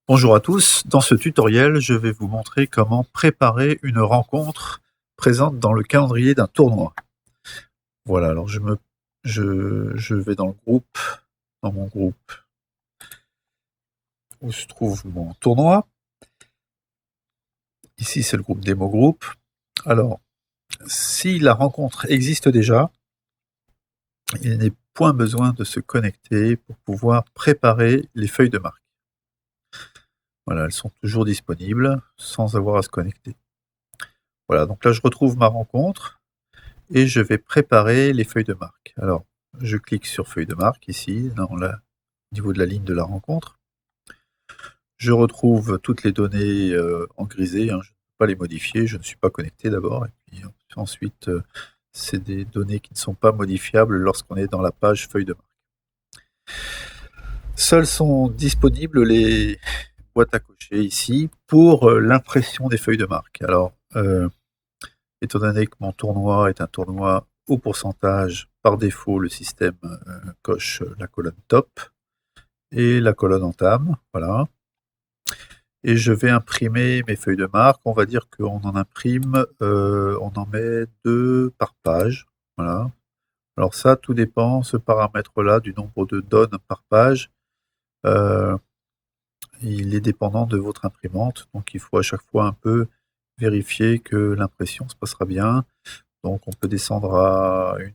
Bonjour à tous, dans ce tutoriel, je vais vous montrer comment préparer une rencontre présente dans le calendrier d'un tournoi. Voilà, alors je vais dans mon groupe où se trouve mon tournoi. Ici, c'est le groupe Démo Group. Alors, si la rencontre existe déjà, il n'est point besoin de se connecter pour pouvoir préparer les feuilles de marque. Voilà, elles sont toujours disponibles sans avoir à se connecter. Voilà, donc là, je retrouve ma rencontre. Et je vais préparer les feuilles de marque. Alors, je clique sur feuille de marque ici, au niveau de la ligne de la rencontre. Je retrouve toutes les données en grisé, hein, je ne peux pas les modifier, je ne suis pas connecté d'abord. Et puis ensuite, c'est des données qui ne sont pas modifiables lorsqu'on est dans la page feuille de marque. Seules sont disponibles les boîtes à cocher ici pour l'impression des feuilles de marque. Alors, étant donné que mon tournoi est un tournoi au pourcentage, par défaut, le système coche la colonne top et la colonne entame, voilà. Et je vais imprimer mes feuilles de marque. On va dire qu'on en imprime, on en met 2 par page, voilà. Alors ça, tout dépend, ce paramètre-là, du nombre de donnes par page, heu, il est dépendant de votre imprimante, donc il faut à chaque fois un peu vérifier que l'impression se passera bien. Donc on peut descendre à une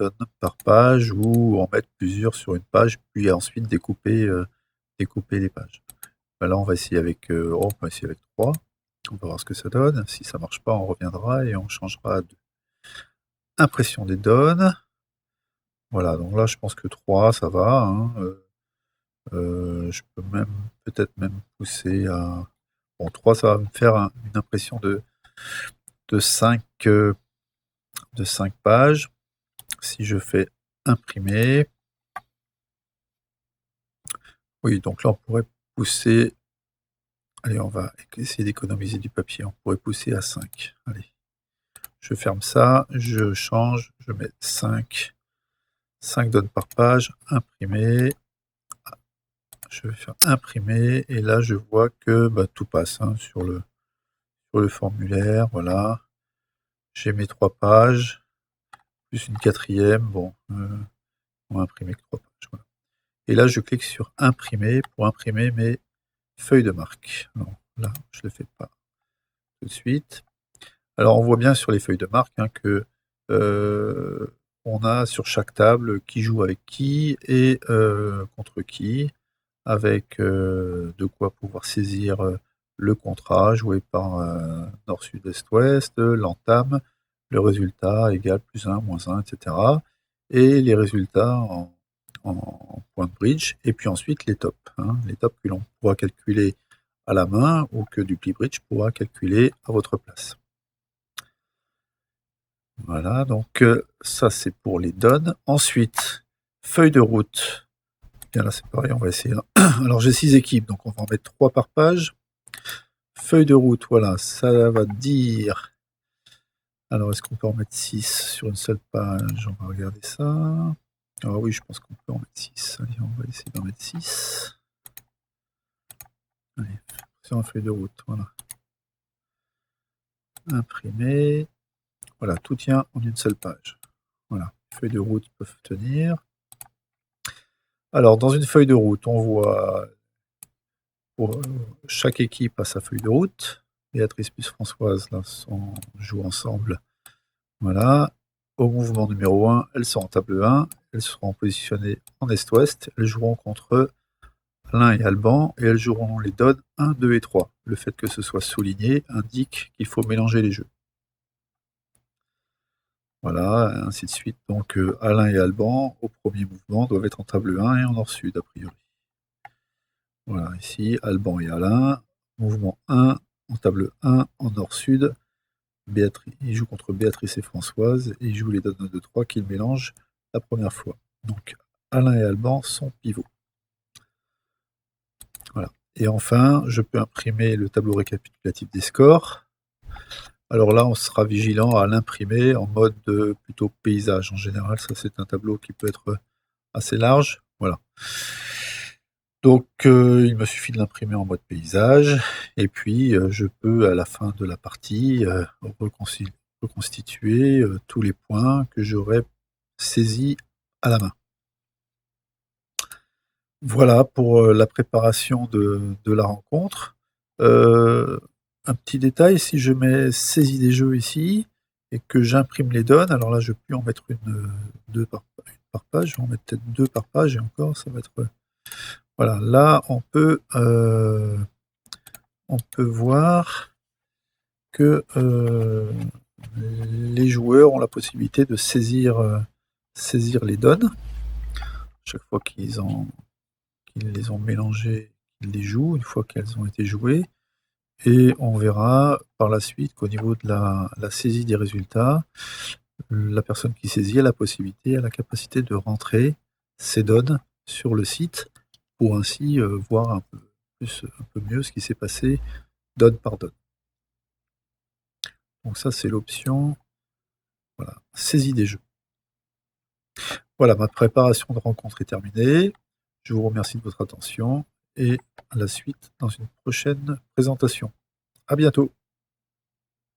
donne par page ou en mettre plusieurs sur une page, puis ensuite découper les pages. Bah, là, on va essayer avec, on va essayer avec 3. On va voir ce que ça donne. Si ça marche pas, on reviendra et on changera à 2. Impression des donnes. Voilà, donc là, je pense que 3 ça va, hein, je peux peut-être même pousser à bon 3 ça va me faire une impression de 5 pages. Si je fais imprimer, oui, donc là, on pourrait pousser, allez, on va essayer d'économiser du papier, on pourrait pousser à 5. Allez, je ferme ça, je change, je mets 5 donnes par page, imprimer. Je vais faire imprimer et là, je vois que, bah, tout passe, hein, sur le formulaire, voilà. J'ai mes 3 pages, plus une 4e, bon, on va imprimer que 3 pages, voilà. Et là, je clique sur imprimer pour imprimer mes feuilles de marque. Non, là, je ne le fais pas tout de suite. Alors, on voit bien sur les feuilles de marque, hein, que, on a sur chaque table qui joue avec qui et contre qui, avec, de quoi pouvoir saisir, le contrat joué par, nord, sud, est, ouest, l'entame, le résultat égal +1, -1, et cetera, et les résultats en point de bridge et puis ensuite les tops, hein, les tops que l'on pourra calculer à la main ou que Dupli Bridge pourra calculer à votre place. Voilà, donc ça, c'est pour les donnes. Ensuite, feuille de route. Bien là, c'est pareil, on va essayer. Alors, j'ai 6 équipes, donc on va en mettre 3 par page. Feuille de route, voilà, ça va dire. Alors, est-ce qu'on peut en mettre 6 sur une seule page? On va regarder ça. Ah oui, je pense qu'on peut en mettre 6. Allez, on va essayer d'en mettre 6. Allez, sur une feuille de route, voilà. Imprimer. Voilà, tout tient en une seule page. Voilà, les feuilles de route peuvent tenir. Alors, dans une feuille de route, on voit pour chaque équipe a sa feuille de route. Béatrice plus Françoise, là, jouent ensemble. Voilà. Au mouvement numéro 1, elles sont en table 1. Elles seront positionnées en est-ouest. Elles joueront contre Alain et Alban et elles joueront les donnes 1, 2 et 3. Le fait que ce soit souligné indique qu'il faut mélanger les jeux. Voilà, ainsi de suite. Donc Alain et Alban, au premier mouvement, doivent être en table 1 et en nord-sud, a priori. Voilà, ici, Alban et Alain, mouvement 1, en table 1, en nord-sud. Il joue contre Béatrice et Françoise, et il joue les donnes 1, 2, 3 qu'il mélange la première fois. Donc Alain et Alban sont pivots. Voilà. Et enfin, je peux imprimer le tableau récapitulatif des scores. Alors là, on sera vigilant à l'imprimer en mode plutôt paysage. En général, ça c'est un tableau qui peut être assez large. Voilà. Donc, il me suffit de l'imprimer en mode paysage et puis, je peux à la fin de la partie, reconstituer, tous les points que j'aurais saisis à la main. Voilà pour, la préparation de la rencontre. Heu, un petit détail, si je mets saisie des jeux ici et que j'imprime les donnes, alors là, je peux plus en mettre une, 2 par page, je vais en mettre peut-être 2 par page et encore ça va être, voilà, là, on peut voir que, les joueurs ont la possibilité de saisir les donnes. Chaque fois qu'ils les ont mélangées, ils les jouent, une fois qu'elles ont été jouées et on verra par la suite qu'au niveau de la saisie des résultats, la personne qui saisit a la possibilité, a la capacité de rentrer ces donnes sur le site pour ainsi, voir un peu mieux ce qui s'est passé donne par donne. Donc ça, c'est l'option, voilà, saisie des jeux. Voilà, ma préparation de rencontre est terminée. Je vous remercie de votre attention et à la suite dans une prochaine présentation. À bientôt.